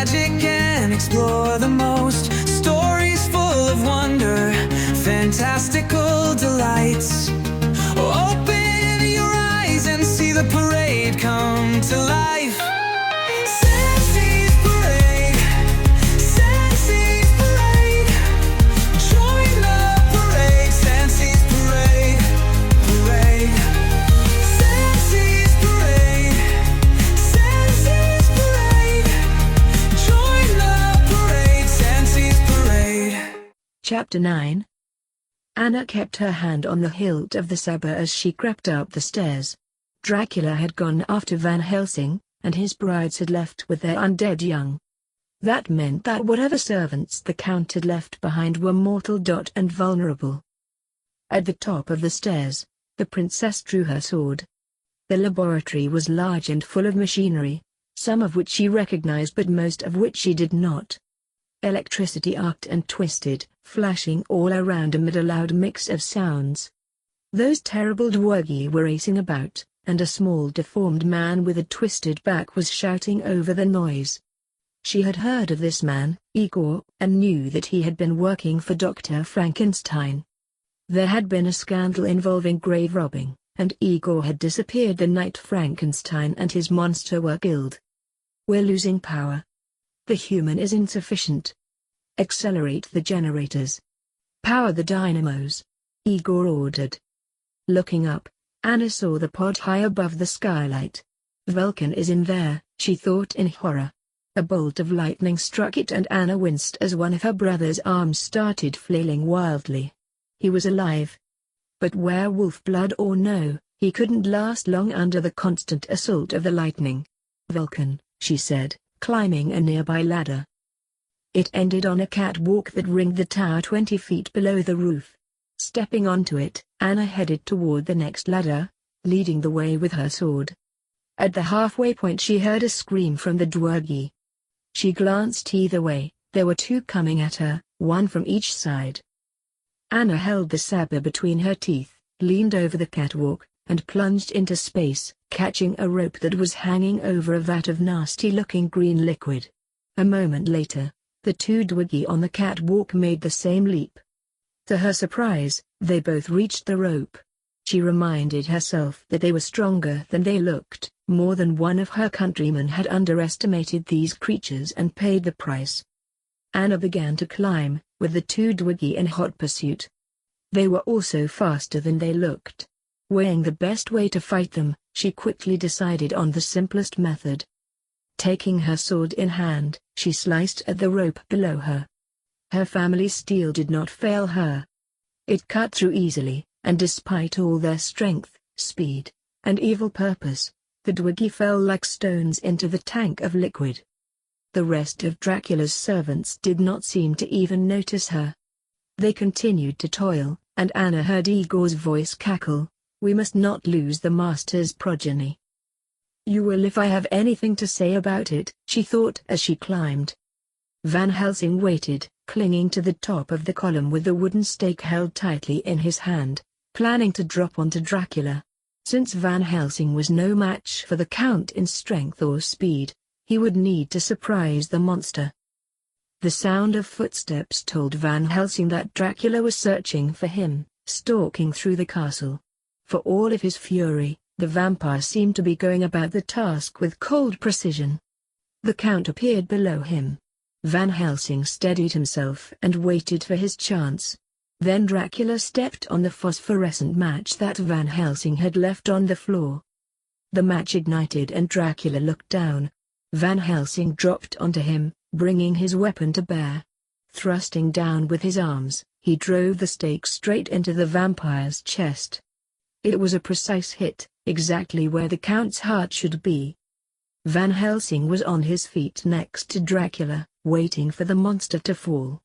magic and explore the most. Stories full of wonder, fantastical delights. Open your eyes and see the parade come to life. Sansy's parade, Sansy's parade. Join the parade, Sansy's parade, parade. Sansy's parade, Sansy's parade. Join the parade, Sansy's parade. Chapter 9. Anna kept her hand on the hilt of the saber as she crept up the stairs. Dracula had gone after Van Helsing, and his brides had left with their undead young. That meant that whatever servants the Count had left behind were mortal and vulnerable. At the top of the stairs, the princess drew her sword. The laboratory was large and full of machinery, some of which she recognized but most of which she did not. Electricity arced and twisted, flashing all around amid a loud mix of sounds. Those terrible dwergi were racing about, and a small deformed man with a twisted back was shouting over the noise. She had heard of this man, Igor, and knew that he had been working for Dr. Frankenstein. There had been a scandal involving grave robbing, and Igor had disappeared the night Frankenstein and his monster were killed. "We're losing power. The human is insufficient. Accelerate the generators. Power the dynamos," Igor ordered. Looking up, Anna saw the pod high above the skylight. "Vulcan is in there," she thought in horror. A bolt of lightning struck it and Anna winced as one of her brother's arms started flailing wildly. He was alive. But werewolf blood or no, he couldn't last long under the constant assault of the lightning. "Vulcan," she said, climbing a nearby ladder. It ended on a catwalk that ringed the tower 20 feet below the roof. Stepping onto it, Anna headed toward the next ladder, leading the way with her sword. At the halfway point she heard a scream from the dwergi. She glanced either way, there were two coming at her, one from each side. Anna held the saber between her teeth, leaned over the catwalk, and plunged into space, catching a rope that was hanging over a vat of nasty-looking green liquid. A moment later, the two dwergi on the catwalk made the same leap. To her surprise, they both reached the rope. She reminded herself that they were stronger than they looked. More than one of her countrymen had underestimated these creatures and paid the price. Anna began to climb, with the two dwergi in hot pursuit. They were also faster than they looked. Weighing the best way to fight them, she quickly decided on the simplest method. Taking her sword in hand, she sliced at the rope below her. Her family's steel did not fail her. It cut through easily, and despite all their strength, speed, and evil purpose, the dwergi fell like stones into the tank of liquid. The rest of Dracula's servants did not seem to even notice her. They continued to toil, and Anna heard Igor's voice cackle, "We must not lose the master's progeny." "You will if I have anything to say about it," she thought as she climbed. Van Helsing waited, clinging to the top of the column with the wooden stake held tightly in his hand, planning to drop onto Dracula. Since Van Helsing was no match for the Count in strength or speed, he would need to surprise the monster. The sound of footsteps told Van Helsing that Dracula was searching for him, stalking through the castle. For all of his fury, the vampire seemed to be going about the task with cold precision. The Count appeared below him. Van Helsing steadied himself and waited for his chance. Then Dracula stepped on the phosphorescent match that Van Helsing had left on the floor. The match ignited and Dracula looked down. Van Helsing dropped onto him, bringing his weapon to bear. Thrusting down with his arms, he drove the stake straight into the vampire's chest. It was a precise hit, exactly where the Count's heart should be. Van Helsing was on his feet next to Dracula, waiting for the monster to fall.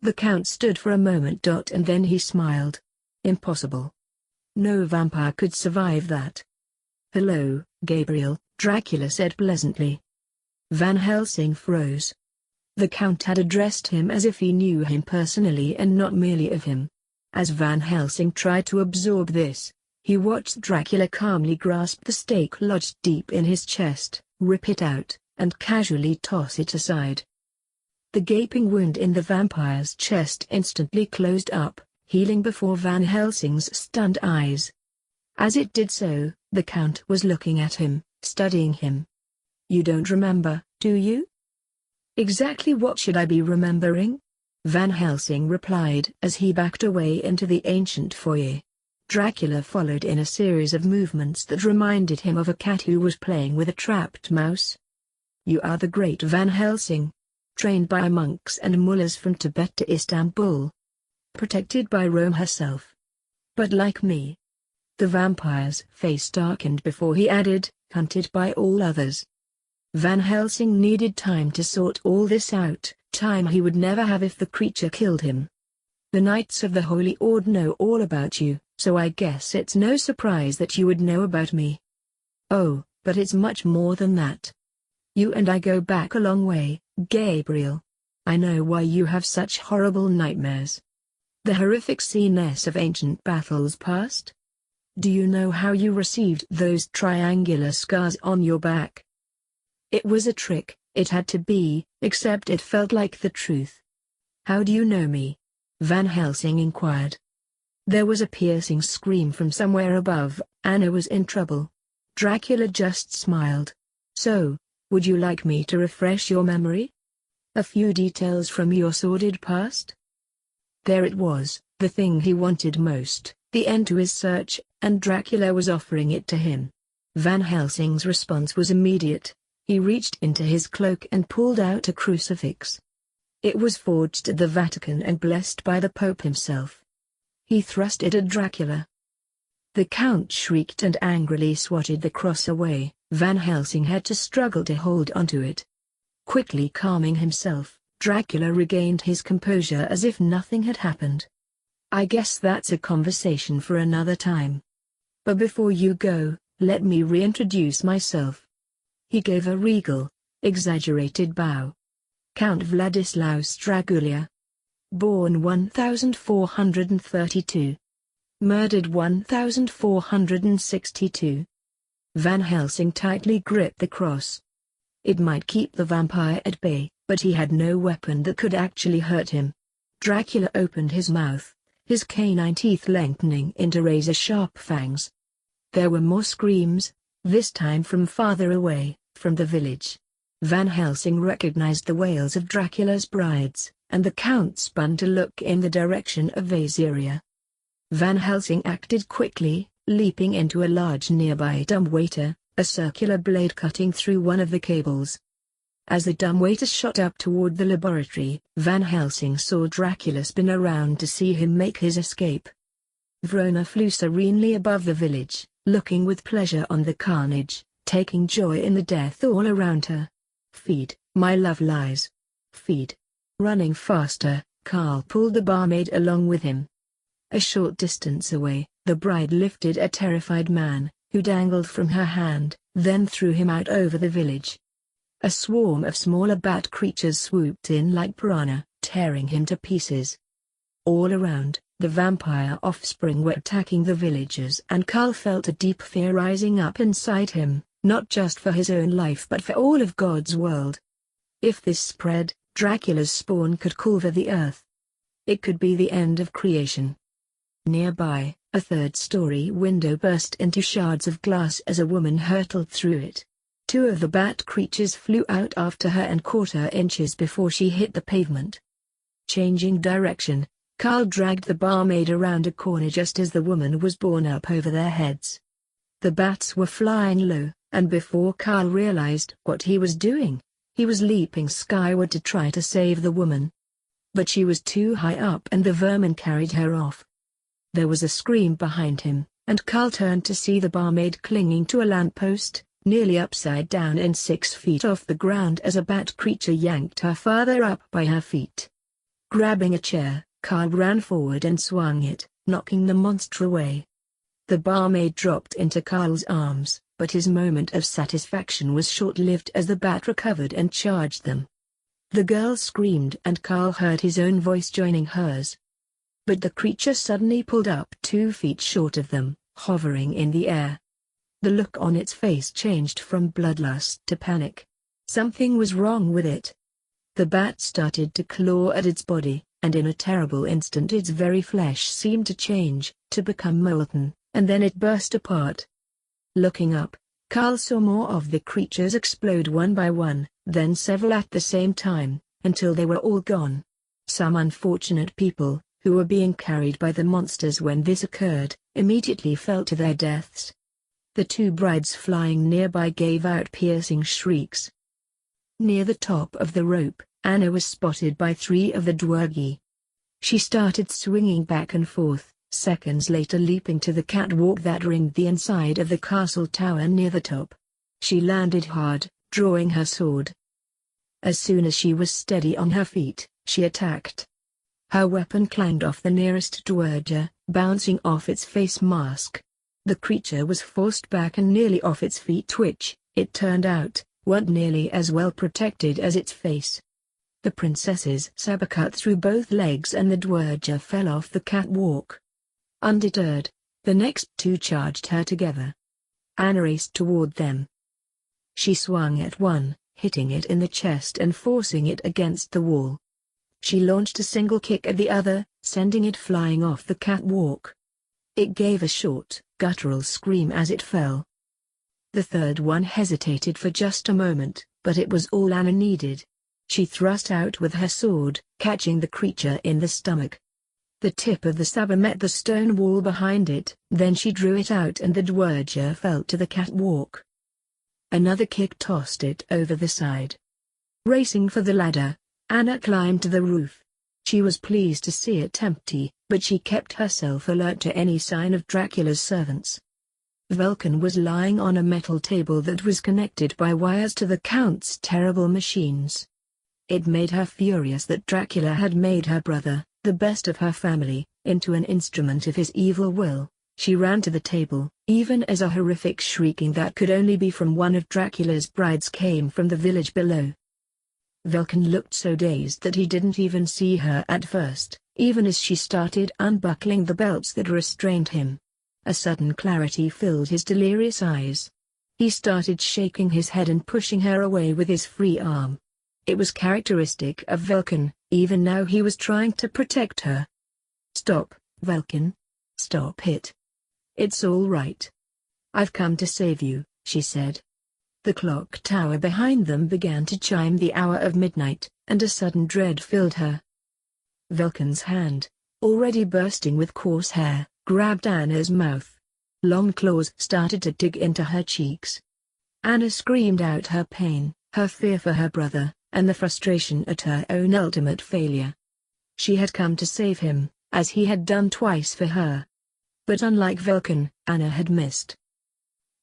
The Count stood for a moment and then he smiled. Impossible. No vampire could survive that. "Hello, Gabriel," Dracula said pleasantly. Van Helsing froze. The Count had addressed him as if he knew him personally and not merely of him. As Van Helsing tried to absorb this, he watched Dracula calmly grasp the stake lodged deep in his chest, rip it out, and casually toss it aside. The gaping wound in the vampire's chest instantly closed up, healing before Van Helsing's stunned eyes. As it did so, the Count was looking at him, studying him. "You don't remember, do you?" "Exactly what should I be remembering?" Van Helsing replied as he backed away into the ancient foyer. Dracula followed in a series of movements that reminded him of a cat who was playing with a trapped mouse. "You are the great Van Helsing, trained by monks and mullahs from Tibet to Istanbul, protected by Rome herself. But like me." The vampire's face darkened before he added, "hunted by all others." Van Helsing needed time to sort all this out, time he would never have if the creature killed him. "The Knights of the Holy Order know all about you, so I guess it's no surprise that you would know about me." "Oh, but it's much more than that. You and I go back a long way, Gabriel. I know why you have such horrible nightmares. The horrific scenes of ancient battles past? Do you know how you received those triangular scars on your back? It was a trick, it had to be, except it felt like the truth." "How do you know me?" Van Helsing inquired. There was a piercing scream from somewhere above. Anna was in trouble. Dracula just smiled. "So, would you like me to refresh your memory? A few details from your sordid past?" There it was, the thing he wanted most, the end to his search, and Dracula was offering it to him. Van Helsing's response was immediate. He reached into his cloak and pulled out a crucifix. It was forged at the Vatican and blessed by the Pope himself. He thrust it at Dracula. The Count shrieked and angrily swatted the cross away. Van Helsing had to struggle to hold onto it. Quickly calming himself, Dracula regained his composure as if nothing had happened. "I guess that's a conversation for another time. But before you go, let me reintroduce myself." He gave a regal, exaggerated bow. "Count Vladislaus Dracula. Born 1432. Murdered 1462. Van Helsing tightly gripped the cross. It might keep the vampire at bay, but he had no weapon that could actually hurt him. Dracula opened his mouth, his canine teeth lengthening into razor-sharp fangs. There were more screams, this time from farther away, from the village. Van Helsing recognized the wails of Dracula's brides, and the Count spun to look in the direction of Vazeria. Van Helsing acted quickly, leaping into a large nearby dumbwaiter, a circular blade cutting through one of the cables. As the dumbwaiter shot up toward the laboratory, Van Helsing saw Dracula spin around to see him make his escape. Vrona flew serenely above the village, looking with pleasure on the carnage, taking joy in the death all around her. "Feed, my love lies. Feed." Running faster, Karl pulled the barmaid along with him. A short distance away, the bride lifted a terrified man, who dangled from her hand, then threw him out over the village. A swarm of smaller bat creatures swooped in like piranha, tearing him to pieces. All around, the vampire offspring were attacking the villagers, and Karl felt a deep fear rising up inside him, not just for his own life but for all of God's world. If this spread, Dracula's spawn could cover the earth. It could be the end of creation. Nearby, a third-story window burst into shards of glass as a woman hurtled through it. Two of the bat creatures flew out after her and caught her inches before she hit the pavement. Changing direction, Karl dragged the barmaid around a corner just as the woman was borne up over their heads. The bats were flying low, and before Karl realized what he was doing, he was leaping skyward to try to save the woman. But she was too high up and the vermin carried her off. There was a scream behind him, and Karl turned to see the barmaid clinging to a lamppost, nearly upside down and 6 feet off the ground as a bat creature yanked her farther up by her feet. Grabbing a chair, Karl ran forward and swung it, knocking the monster away. The barmaid dropped into Karl's arms, but his moment of satisfaction was short-lived as the bat recovered and charged them. The girl screamed and Karl heard his own voice joining hers. But the creature suddenly pulled up 2 feet short of them, hovering in the air. The look on its face changed from bloodlust to panic. Something was wrong with it. The bat started to claw at its body, and in a terrible instant its very flesh seemed to change, to become molten, and then it burst apart. Looking up, Carl saw more of the creatures explode one by one, then several at the same time, until they were all gone. Some unfortunate people, who were being carried by the monsters when this occurred, immediately fell to their deaths. The two brides flying nearby gave out piercing shrieks. Near the top of the rope, Anna was spotted by 3 of the dwergi. She started swinging back and forth, seconds later leaping to the catwalk that ringed the inside of the castle tower near the top. She landed hard, drawing her sword. As soon as she was steady on her feet, she attacked. Her weapon clanged off the nearest dwerger, bouncing off its face mask. The creature was forced back and nearly off its feet, which, it turned out, weren't nearly as well protected as its face. The princess's saber cut through both legs and the dwerger fell off the catwalk. Undeterred, the next 2 charged her together. Anna raced toward them. She swung at one, hitting it in the chest and forcing it against the wall. She launched a single kick at the other, sending it flying off the catwalk. It gave a short, guttural scream as it fell. The third one hesitated for just a moment, but it was all Anna needed. She thrust out with her sword, catching the creature in the stomach. The tip of the saber met the stone wall behind it, then she drew it out and the dwerger fell to the catwalk. Another kick tossed it over the side. Racing for the ladder, Anna climbed to the roof. She was pleased to see it empty, but she kept herself alert to any sign of Dracula's servants. Vulcan was lying on a metal table that was connected by wires to the Count's terrible machines. It made her furious that Dracula had made her brother, the best of her family, into an instrument of his evil will. She ran to the table, even as a horrific shrieking that could only be from one of Dracula's brides came from the village below. Vulcan looked so dazed that he didn't even see her at first, even as she started unbuckling the belts that restrained him. A sudden clarity filled his delirious eyes. He started shaking his head and pushing her away with his free arm. It was characteristic of Vulcan, even now he was trying to protect her. "Stop, Vulcan. Stop it. It's all right. I've come to save you," she said. The clock tower behind them began to chime the hour of midnight, and a sudden dread filled her. Vulcan's hand, already bursting with coarse hair, grabbed Anna's mouth. Long claws started to dig into her cheeks. Anna screamed out her pain, her fear for her brother, and the frustration at her own ultimate failure. She had come to save him, as he had done twice for her. But unlike Vulcan, Anna had missed.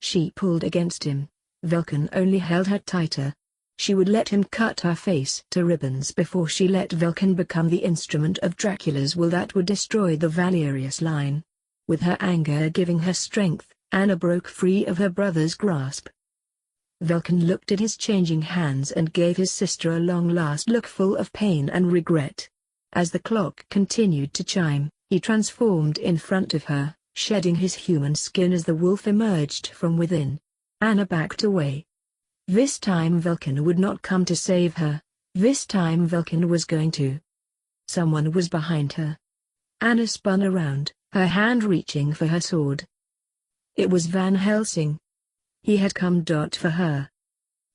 She pulled against him. Vulcan only held her tighter. She would let him cut her face to ribbons before she let Vulcan become the instrument of Dracula's will that would destroy the Valerius line. With her anger giving her strength, Anna broke free of her brother's grasp. Vulcan looked at his changing hands and gave his sister a long last look full of pain and regret. As the clock continued to chime, he transformed in front of her, shedding his human skin as the wolf emerged from within. Anna backed away. This time Vulcan would not come to save her. This time Vulcan was going to. Someone was behind her. Anna spun around, her hand reaching for her sword. It was Van Helsing. He had come for her.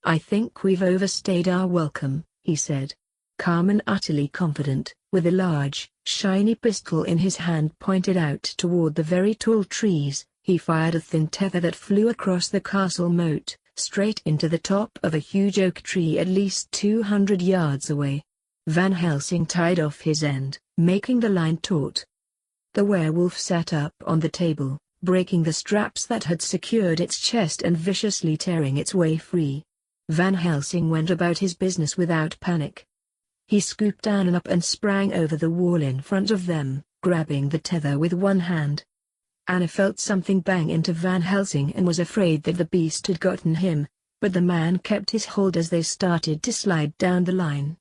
"I think we've overstayed our welcome," he said. Calm and utterly confident, with a large, shiny pistol in his hand pointed out toward the very tall trees, he fired a thin tether that flew across the castle moat, straight into the top of a huge oak tree at least 200 yards away. Van Helsing tied off his end, making the line taut. The werewolf sat up on the table, breaking the straps that had secured its chest and viciously tearing its way free. Van Helsing went about his business without panic. He scooped Anna up and sprang over the wall in front of them, grabbing the tether with one hand. Anna felt something bang into Van Helsing and was afraid that the beast had gotten him, but the man kept his hold as they started to slide down the line.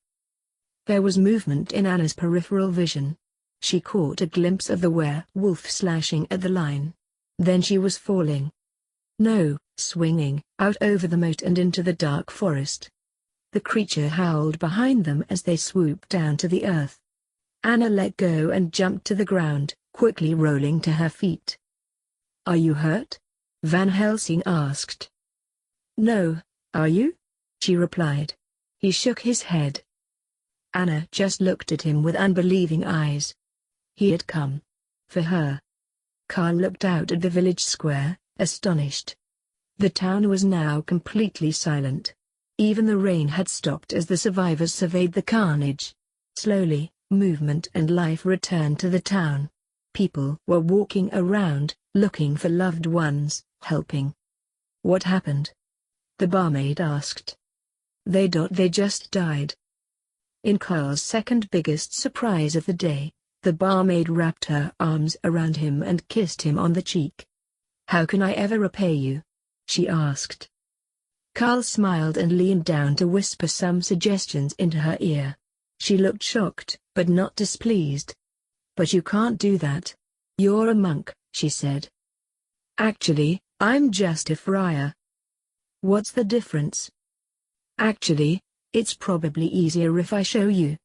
There was movement in Anna's peripheral vision. She caught a glimpse of the werewolf slashing at the line. Then she was falling. No, swinging, out over the moat and into the dark forest. The creature howled behind them as they swooped down to the earth. Anna let go and jumped to the ground, quickly rolling to her feet. "Are you hurt?" Van Helsing asked. "No, are you?" she replied. He shook his head. Anna just looked at him with unbelieving eyes. He had come. For her. Carl looked out at the village square, astonished. The town was now completely silent. Even the rain had stopped as the survivors surveyed the carnage. Slowly, movement and life returned to the town. People were walking around, looking for loved ones, helping. "What happened?" the barmaid asked. They just died." In Carl's second biggest surprise of the day, the barmaid wrapped her arms around him and kissed him on the cheek. "How can I ever repay you?" she asked. Carl smiled and leaned down to whisper some suggestions into her ear. She looked shocked, but not displeased. "But you can't do that. You're a monk," she said. "Actually, I'm just a friar." "What's the difference?" "Actually, it's probably easier if I show you."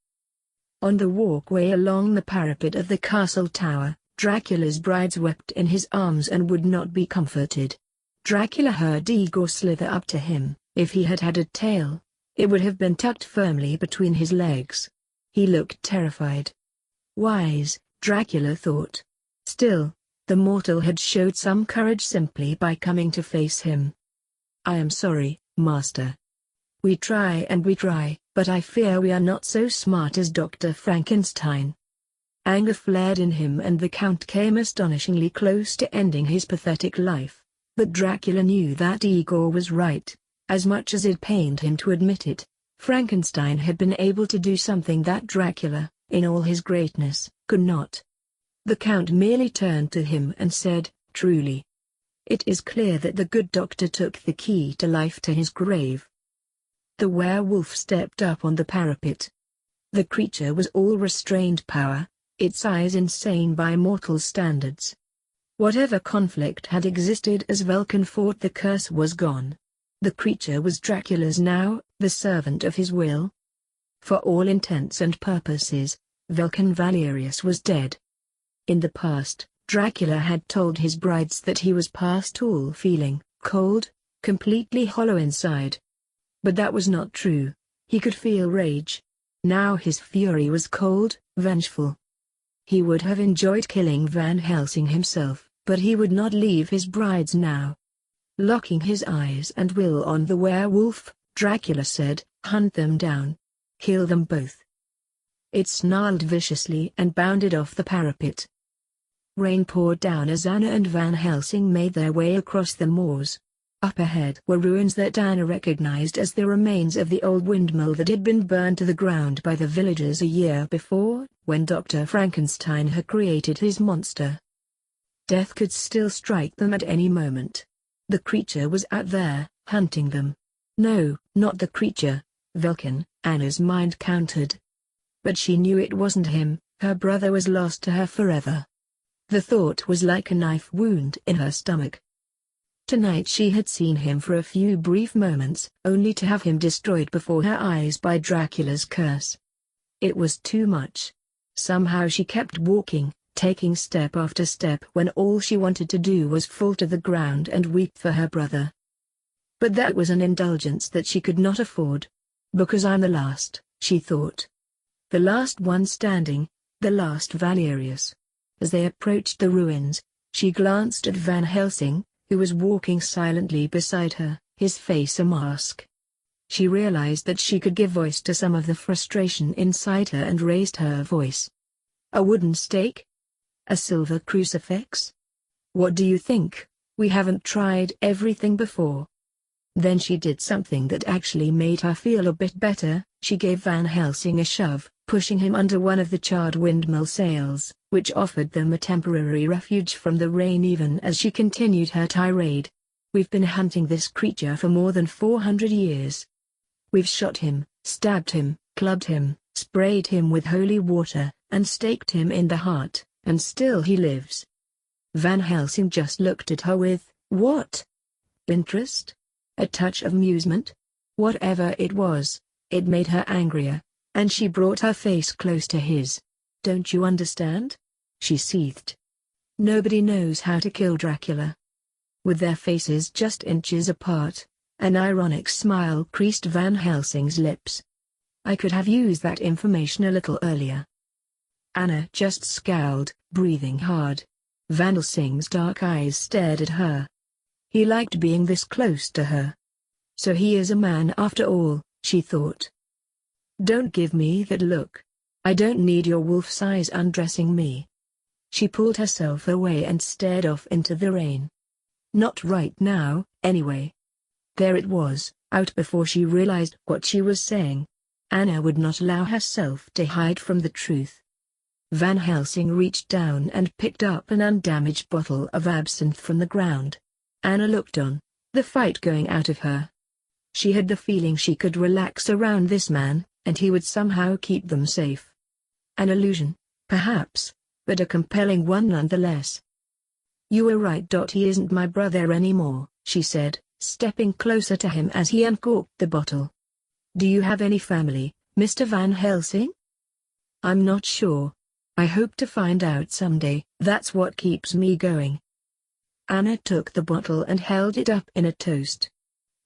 On the walkway along the parapet of the castle tower, Dracula's brides wept in his arms and would not be comforted. Dracula heard Igor slither up to him. If he had had a tail, it would have been tucked firmly between his legs. He looked terrified. Wise, Dracula thought. Still, the mortal had showed some courage simply by coming to face him. "I am sorry, Master. We try, but I fear we are not so smart as Dr. Frankenstein." Anger flared in him and the Count came astonishingly close to ending his pathetic life. But Dracula knew that Igor was right, as much as it pained him to admit it. Frankenstein had been able to do something that Dracula, in all his greatness, could not. The Count merely turned to him and said, "Truly. It is clear that the good doctor took the key to life to his grave." The werewolf stepped up on the parapet. The creature was all restrained power, its eyes insane by mortal standards. Whatever conflict had existed as Vulcan fought the curse was gone. The creature was Dracula's now, the servant of his will. For all intents and purposes, Vulcan Valerius was dead. In the past, Dracula had told his brides that he was past all feeling, cold, completely hollow inside. But that was not true. He could feel rage. Now his fury was cold, vengeful. He would have enjoyed killing Van Helsing himself, but he would not leave his brides now. Locking his eyes and will on the werewolf, Dracula said, "Hunt them down. Kill them both." It snarled viciously and bounded off the parapet. Rain poured down as Anna and Van Helsing made their way across the moors. Up ahead were ruins that Anna recognized as the remains of the old windmill that had been burned to the ground by the villagers a year before, when Dr. Frankenstein had created his monster. Death could still strike them at any moment. The creature was out there, hunting them. No, not the creature, Vulcan, Anna's mind countered. But she knew it wasn't him, her brother was lost to her forever. The thought was like a knife wound in her stomach. Tonight she had seen him for a few brief moments, only to have him destroyed before her eyes by Dracula's curse. It was too much. Somehow she kept walking, taking step after step when all she wanted to do was fall to the ground and weep for her brother. But that was an indulgence that she could not afford. "Because I'm the last," she thought. The last one standing, the last Valerius. As they approached the ruins, she glanced at Van Helsing, who was walking silently beside her, his face a mask. She realized that she could give voice to some of the frustration inside her and raised her voice. "A wooden stake? A silver crucifix? What do you think? We haven't tried everything before." Then she did something that actually made her feel a bit better. She gave Van Helsing a shove, pushing him under one of the charred windmill sails, which offered them a temporary refuge from the rain even as she continued her tirade. "We've been hunting this creature for more than 400 years. We've shot him, stabbed him, clubbed him, sprayed him with holy water, and staked him in the heart, and still he lives." Van Helsing just looked at her with, what? Interest? A touch of amusement? Whatever it was, It made her angrier, and she brought her face close to his. "Don't you understand?" she seethed. "Nobody knows how to kill Dracula." With their faces just inches apart, an ironic smile creased Van Helsing's lips. "I could have used that information a little earlier." Anna just scowled, breathing hard. Van Helsing's dark eyes stared at her. He liked being this close to her. So he is a man after all, she thought. "Don't give me that look. I don't need your wolf's eyes undressing me." She pulled herself away and stared off into the rain. Not right now, anyway. There it was, out before she realized what she was saying. Anna would not allow herself to hide from the truth. Van Helsing reached down and picked up an undamaged bottle of absinthe from the ground. Anna looked on, the fight going out of her. She had the feeling she could relax around this man, and he would somehow keep them safe. An illusion, perhaps, but a compelling one nonetheless. "You were right. He isn't my brother anymore," she said, stepping closer to him as he uncorked the bottle. "Do you have any family, Mr. Van Helsing?" "I'm not sure. I hope to find out someday. That's what keeps me going." Anna took the bottle and held it up in a toast.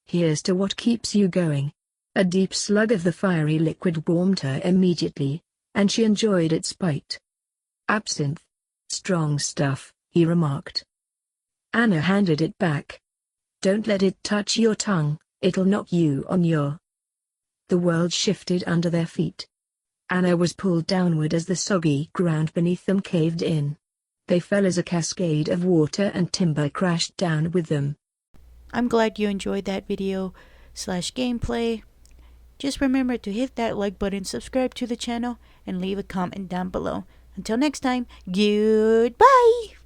"Here's to what keeps you going." A deep slug of the fiery liquid warmed her immediately, and she enjoyed its bite. "Absinthe. Strong stuff," he remarked. Anna handed it back. "Don't let it touch your tongue, it'll knock you on your—" The world shifted under their feet. Anna was pulled downward as the soggy ground beneath them caved in. They fell as a cascade of water and timber crashed down with them. I'm glad you enjoyed that video/gameplay. Just remember to hit that like button, subscribe to the channel, and leave a comment down below. Until next time, goodbye!